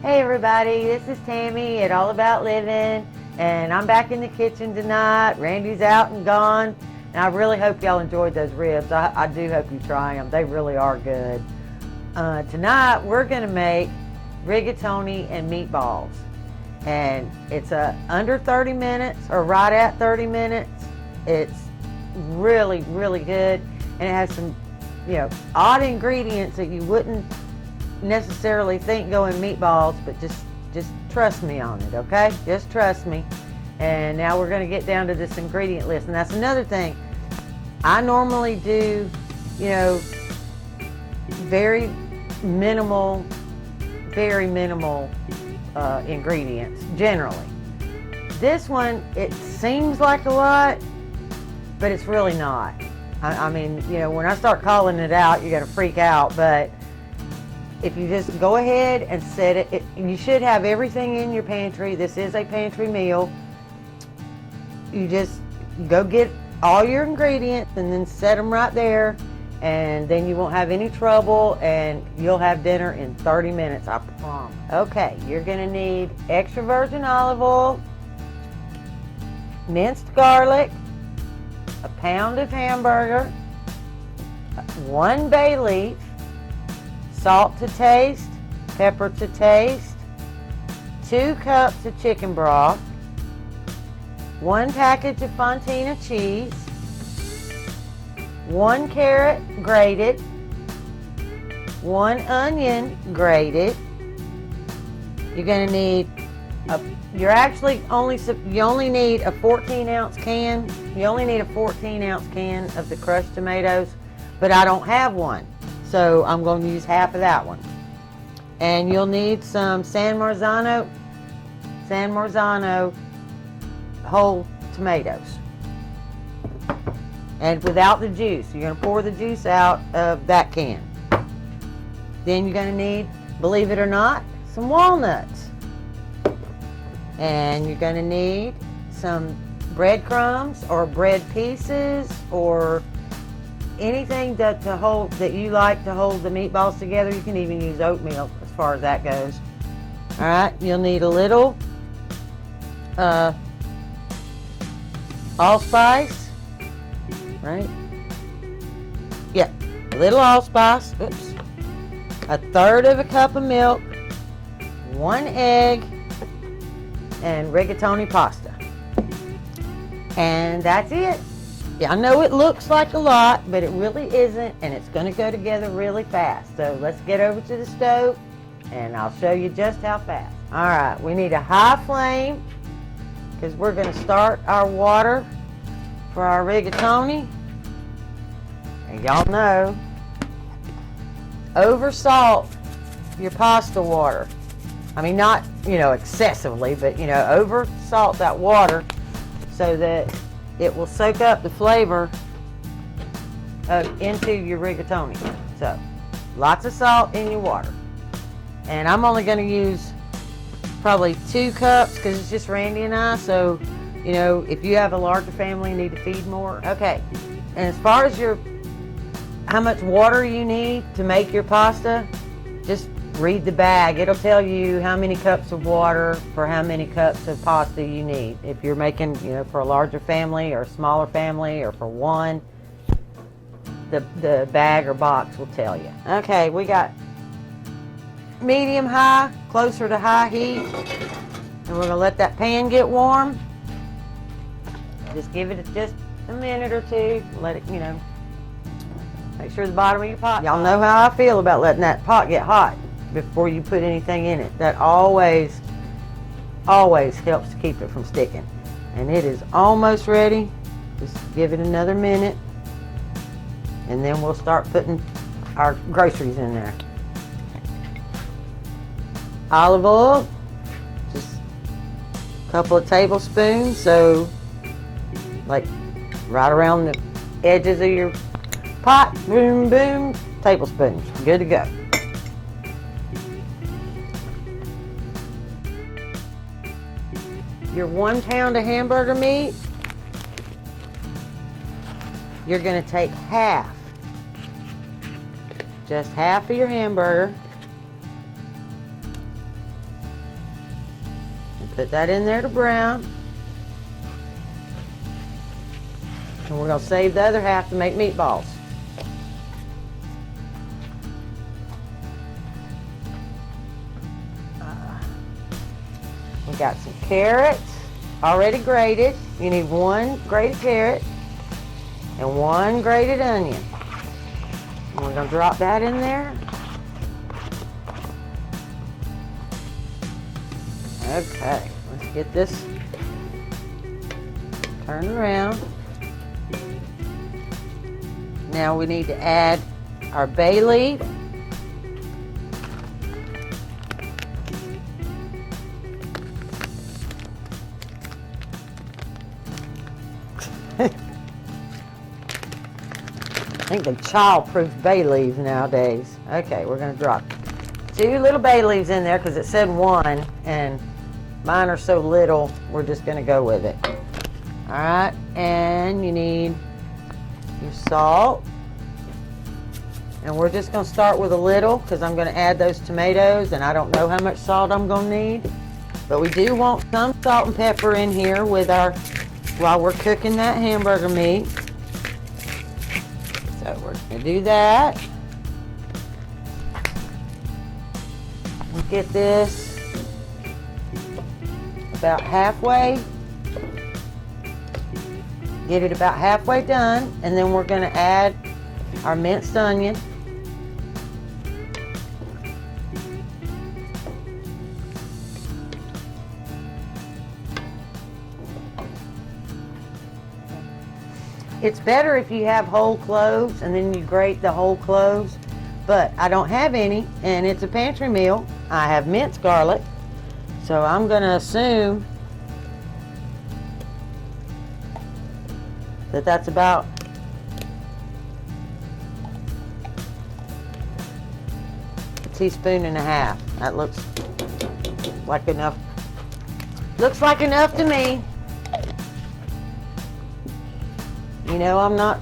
Hey everybody, this is Tammy at All About Living, and I'm back in the kitchen tonight. Randy's out and gone, and I really hope y'all enjoyed those ribs. I do hope you try them. They really are good. Tonight we're going to make rigatoni and meatballs, and it's under 30 minutes or right at 30 minutes. It's really, really good, and it has some, odd ingredients that you wouldn't necessarily think go in meatballs, but just trust me on it, okay? Just trust me. And now we're going to get down to this ingredient list, and that's another thing. I normally do, very minimal ingredients generally. This one, it seems like a lot, but it's really not. I mean, when I start calling it out, you're going to freak out, but if you just go ahead and set it, you should have everything in your pantry. This is a pantry meal. You just go get all your ingredients and then set them right there, and then you won't have any trouble, and you'll have dinner in 30 minutes, I promise. Okay, you're gonna need extra virgin olive oil, minced garlic, a pound of hamburger, 1 bay leaf, salt to taste, pepper to taste, 2 cups of chicken broth, 1 package of Fontina cheese, 1 carrot grated, 1 onion grated. You're going to need you only need a 14-ounce can. You only need a 14-ounce can of the crushed tomatoes, but I don't have one, so I'm going to use half of that one. And you'll need some San Marzano whole tomatoes. And without the juice. You're going to pour the juice out of that can. Then you're going to need, believe it or not, some walnuts. And you're going to need some breadcrumbs or bread pieces or anything that you like to hold the meatballs together. You can even use oatmeal as far as that goes. All right, you'll need a little allspice, right? Yeah, a little allspice. Oops. 1/3 of a cup of milk, 1 egg, and rigatoni pasta. And that's it. Yeah, I know it looks like a lot, but it really isn't, and it's going to go together really fast. So let's get over to the stove, and I'll show you just how fast. All right, we need a high flame because we're going to start our water for our rigatoni. And y'all know, over salt your pasta water. I mean, not, excessively, but, over salt that water so that it will soak up the flavor into your rigatoni. So, lots of salt in your water. And I'm only going to use probably 2 cups because it's just Randy and I. So, if you have a larger family, you need to feed more. Okay. And as far as how much water you need to make your pasta, just read the bag. It'll tell you how many cups of water for how many cups of pasta you need. If you're making, for a larger family or a smaller family or for one, the bag or box will tell you. Okay, we got medium high, closer to high heat. And we're gonna let that pan get warm. Just give it just a minute or two. Let it, make sure the bottom of your pot. Y'all know how I feel about letting that pot get hot before you put anything in it. That always helps to keep it from sticking. And it is almost ready. Just give it another minute, and then we'll start putting our groceries in there. Olive oil, just a couple of tablespoons, so like right around the edges of your pot, boom, boom, tablespoons, good to go. Your 1 pound of hamburger meat, you're going to take half, just half of your hamburger, Put that in there to brown. And we're going to save the other half to make meatballs. We got some carrots already grated. You need 1 grated carrot and 1 grated onion. And we're going to drop that in there. Okay, let's get this turned around. Now we need to add our bay leaf. I think they child-proof bay leaves nowadays. Okay, we're going to drop 2 little bay leaves in there because it said 1, and mine are so little, we're just going to go with it. All right, and you need your salt. And we're just going to start with a little because I'm going to add those tomatoes, and I don't know how much salt I'm going to need. But we do want some salt and pepper in here with our, while we're cooking that hamburger meat. So we're going to do that. We'll get this about halfway. Get it about halfway done, and then we're going to add our minced onion. It's better if you have whole cloves and then you grate the whole cloves, but I don't have any, and it's a pantry meal. I have minced garlic, so I'm going to assume that that's about a teaspoon and a half. That looks like enough. Looks like enough to me. You know, I'm not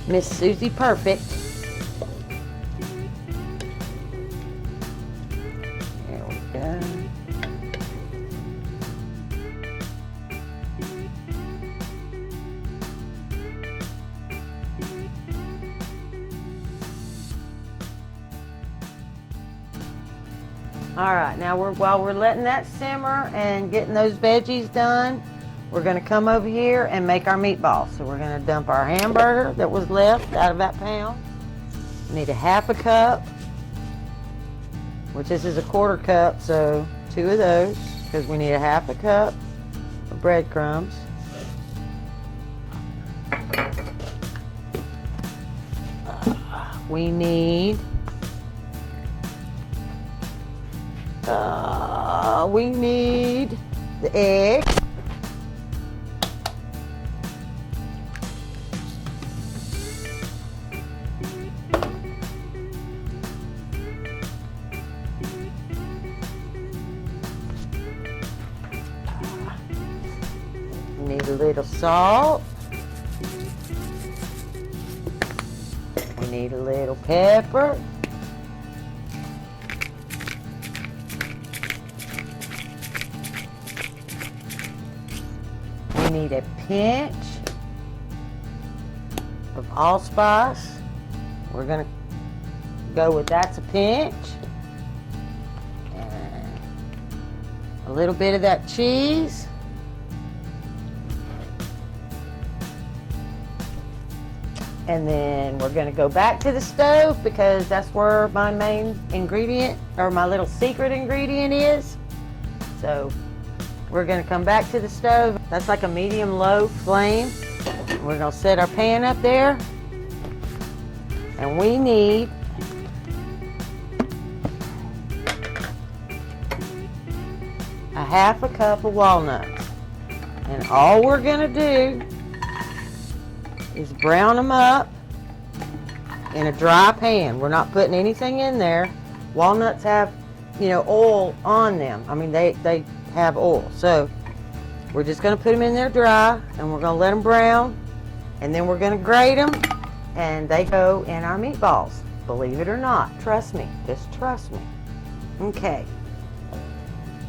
Miss Susie Perfect. There we go. All right, now while we're letting that simmer and getting those veggies done, we're going to come over here and make our meatballs. So we're going to dump our hamburger that was left out of that pound. We need a 1/2 cup, which this is a 1/4 cup, so 2 of those, because we need a 1/2 cup of breadcrumbs. We need the egg. We need a little salt. We need a little pepper. We need a pinch of allspice. We're going to go with that's a pinch. And a little bit of that cheese. And then we're going to go back to the stove because that's where my main ingredient, or my little secret ingredient, is. So we're going to come back to the stove. That's like a medium-low flame. We're going to set our pan up there. And we need a 1/2 cup of walnuts. And all we're going to do is brown them up in a dry pan. We're not putting anything in there. Walnuts have, you know, oil on them. I mean, they have oil. So we're just going to put them in there dry, and we're going to let them brown, and then we're going to grate them, and they go in our meatballs. Believe it or not. Trust me. Just trust me. Okay.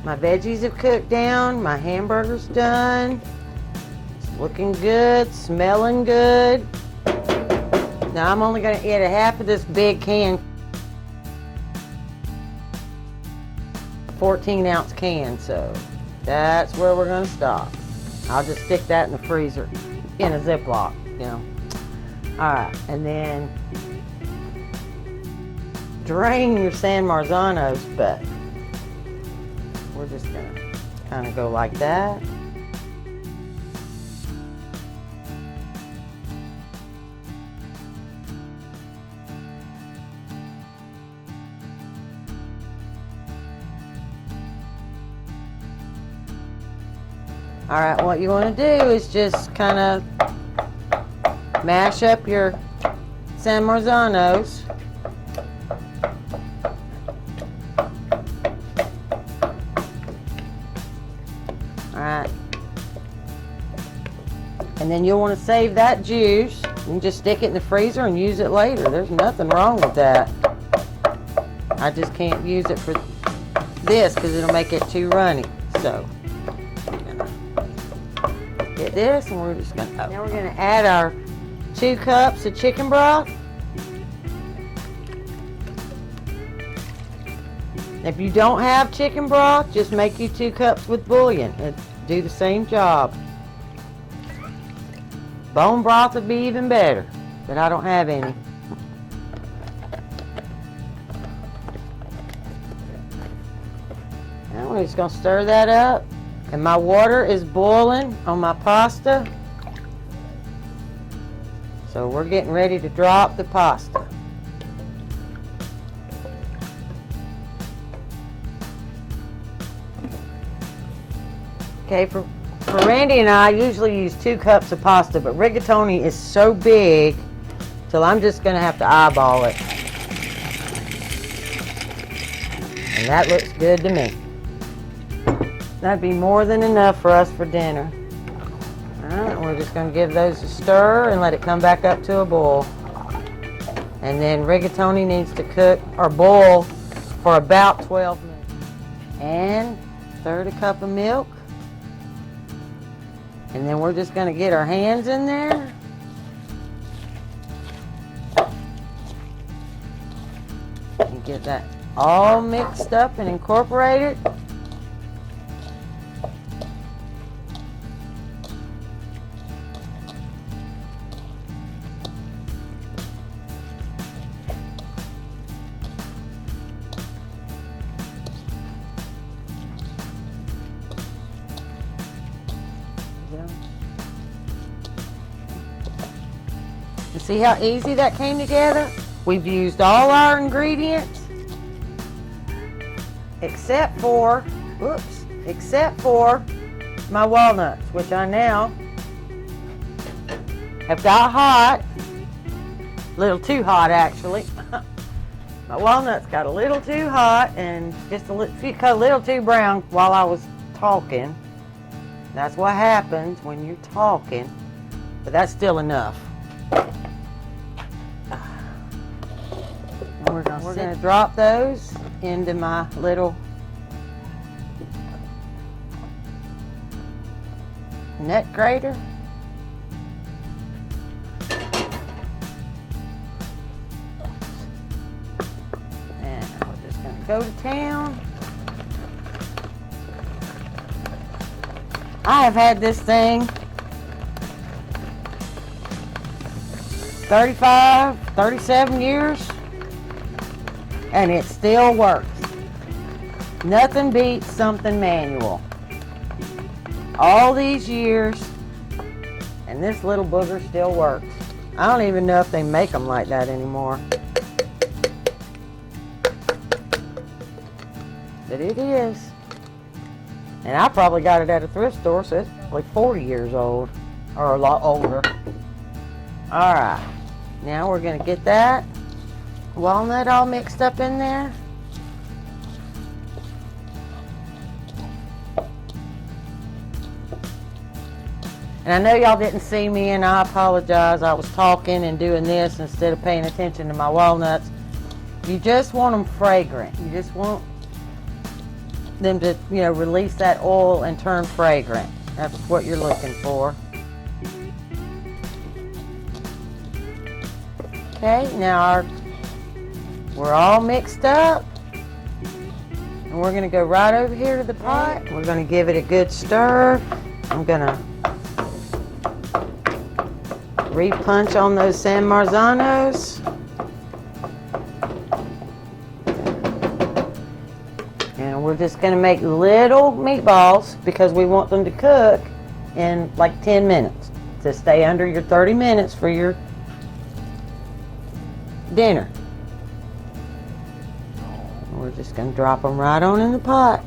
My veggies have cooked down. My hamburger's done. It's looking good, smelling good. Now I'm only going to eat a half of this big can, 14-ounce can, so that's where we're going to stop. I'll just stick that in the freezer in a Ziploc, you know. Alright, and then drain your San Marzanos, but we're just going to kind of go like that. Alright, what you want to do is just kind of mash up your San Marzanos. Alright. And then you'll want to save that juice and just stick it in the freezer and use it later. There's nothing wrong with that. I just can't use it for this because it'll make it too runny. So get this, and we're just gonna, now we're gonna add our 2 cups of chicken broth. If you don't have chicken broth, just make you 2 cups with bouillon. It'll do the same job. Bone broth would be even better, but I don't have any. Now we're just gonna stir that up. And my water is boiling on my pasta. So we're getting ready to drop the pasta. Okay, for Randy and I usually use 2 cups of pasta, but rigatoni is so big till I'm just gonna have to eyeball it. And that looks good to me. That'd be more than enough for us for dinner. Alright, we're just going to give those a stir and let it come back up to a boil. And then rigatoni needs to cook or boil for about 12 minutes. And 1/3 cup of milk. And then we're just going to get our hands in there. And get that all mixed up and incorporated. And see how easy that came together? We've used all our ingredients except for my walnuts, which I now have got hot. A little too hot, actually. My walnuts got a little too hot and just a little too brown while I was talking. That's what happens when you're talking, but that's still enough. We're going to drop those into my little nut grater. And we're just going to go to town. I have had this thing 35, 37 years. And it still works. Nothing beats something manual. All these years, and this little booger still works. I don't even know if they make them like that anymore. But it is. And I probably got it at a thrift store, so it's like 40 years old, or a lot older. All right, now we're gonna get that walnut all mixed up in there. And I know y'all didn't see me, and I apologize. I was talking and doing this instead of paying attention to my walnuts. You just want them fragrant. You just want them to, you know, release that oil and turn fragrant. That's what you're looking for. Okay, now we're all mixed up. And we're gonna go right over here to the pot. We're gonna give it a good stir. I'm gonna re-punch on those San Marzanos. And we're just gonna make little meatballs because we want them to cook in like 10 minutes to stay under your 30 minutes for your dinner. And we're just gonna drop them right on in the pot.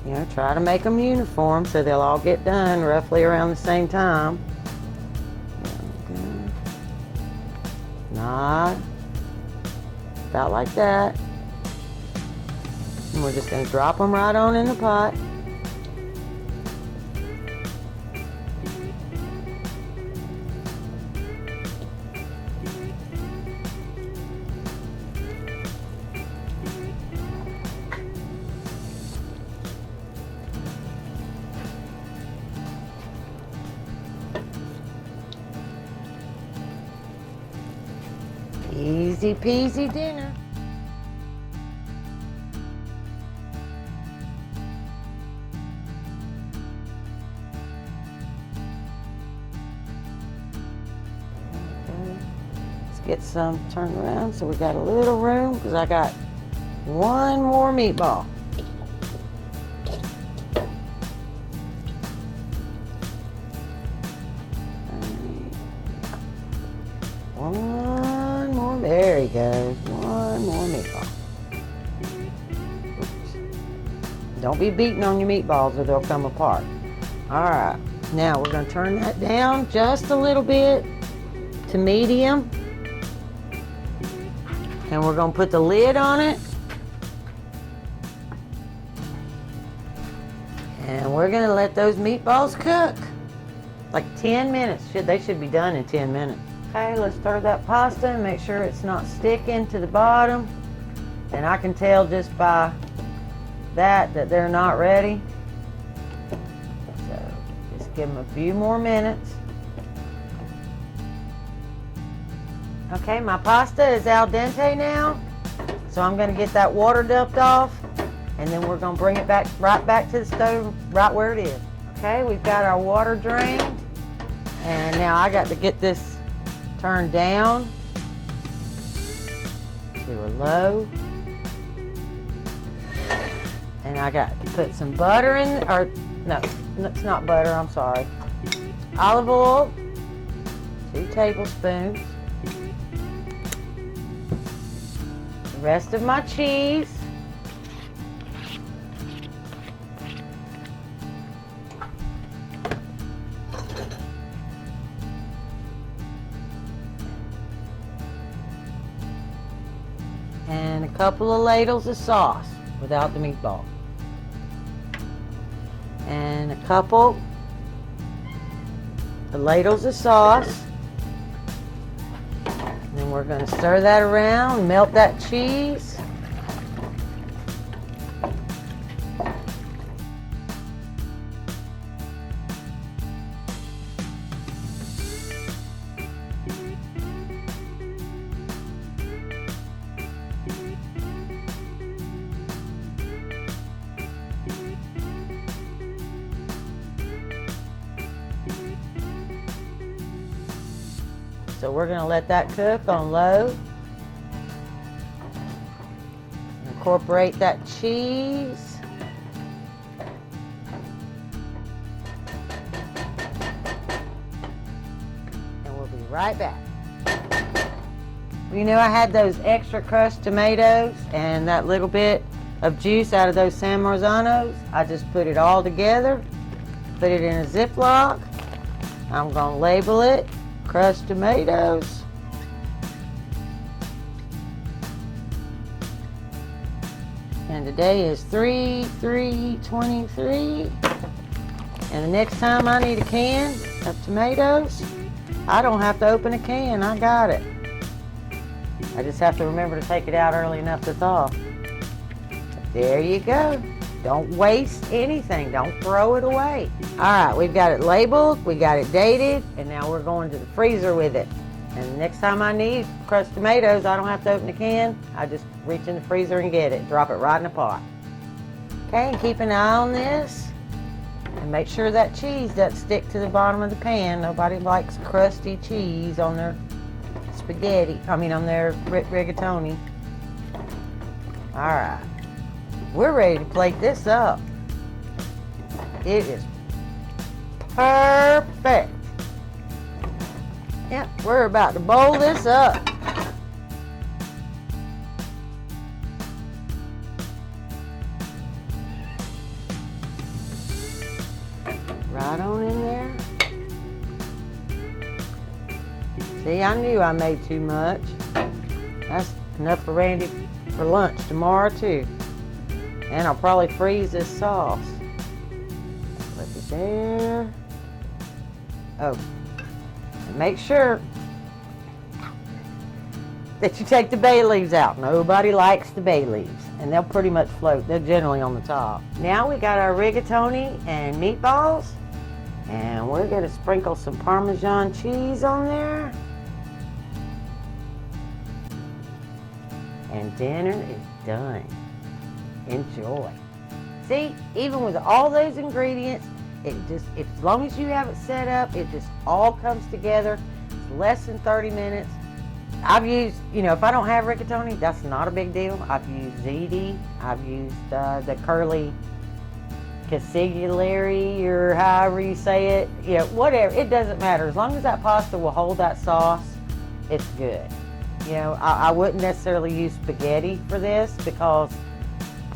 You know, try to make them uniform so they'll all get done roughly around the same time. Not about like that. And we're just going to drop them right on in the pot. Easy peasy dinner. Okay. Let's get some turned around so we got a little room because I got one more meatball. There he goes. One more meatball. Oops. Don't be beating on your meatballs or they'll come apart. Alright, now we're going to turn that down just a little bit to medium. And we're going to put the lid on it. And we're going to let those meatballs cook. Like 10 minutes. They should be done in 10 minutes. Okay, let's stir that pasta and make sure it's not sticking to the bottom. And I can tell just by that they're not ready. So just give them a few more minutes. Okay, my pasta is al dente now. So I'm going to get that water dumped off. And then we're going to bring it back right back to the stove right where it is. Okay, we've got our water drained. And now I got to get this turned down to a low. And I got to put some butter in, or no, it's not butter, I'm sorry. Olive oil, 2 tablespoons. The rest of my cheese. And a couple of ladles of sauce without the meatball. And a couple of ladles of sauce. And then we're going to stir that around, melt that cheese. So we're going to let that cook on low. Incorporate that cheese. And we'll be right back. You know, I had those extra crushed tomatoes and that little bit of juice out of those San Marzanos. I just put it all together, put it in a Ziploc. I'm going to label it crushed tomatoes. And today is 3/3/23. And the next time I need a can of tomatoes, I don't have to open a can. I got it. I just have to remember to take it out early enough to thaw. There you go. Don't waste anything. Don't throw it away. All right, we've got it labeled, we got it dated, and now we're going to the freezer with it. And next time I need crushed tomatoes, I don't have to open the can. I just reach in the freezer and get it. Drop it right in the pot. Okay, and keep an eye on this. And make sure that cheese doesn't stick to the bottom of the pan. Nobody likes crusty cheese on their spaghetti. On their rigatoni. All right. We're ready to plate this up. It is perfect. Yep, we're about to bowl this up. Right on in there. See, I knew I made too much. That's enough for Randy for lunch tomorrow too. And I'll probably freeze this sauce. Flip it there. Oh, and make sure that you take the bay leaves out. Nobody likes the bay leaves, and they'll pretty much float. They're generally on the top. Now we got our rigatoni and meatballs, and we're gonna sprinkle some Parmesan cheese on there. And dinner is done. Enjoy. See, even with all those ingredients, as long as you have it set up, it just all comes together. It's less than 30 minutes. I've used, if I don't have rigatoni, that's not a big deal. I've used ziti. I've used the curly casigulari, or however you say it. Whatever. It doesn't matter. As long as that pasta will hold that sauce, it's good. I wouldn't necessarily use spaghetti for this because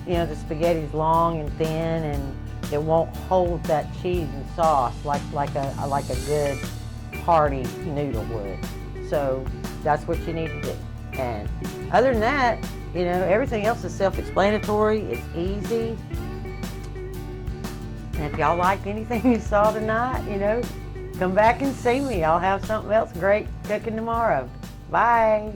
the spaghetti's long and thin, and it won't hold that cheese and sauce like a good hearty noodle would. So that's what you need to do. And other than that, everything else is self-explanatory. It's easy. And if y'all liked anything you saw tonight, come back and see me. I'll have something else great cooking tomorrow. Bye.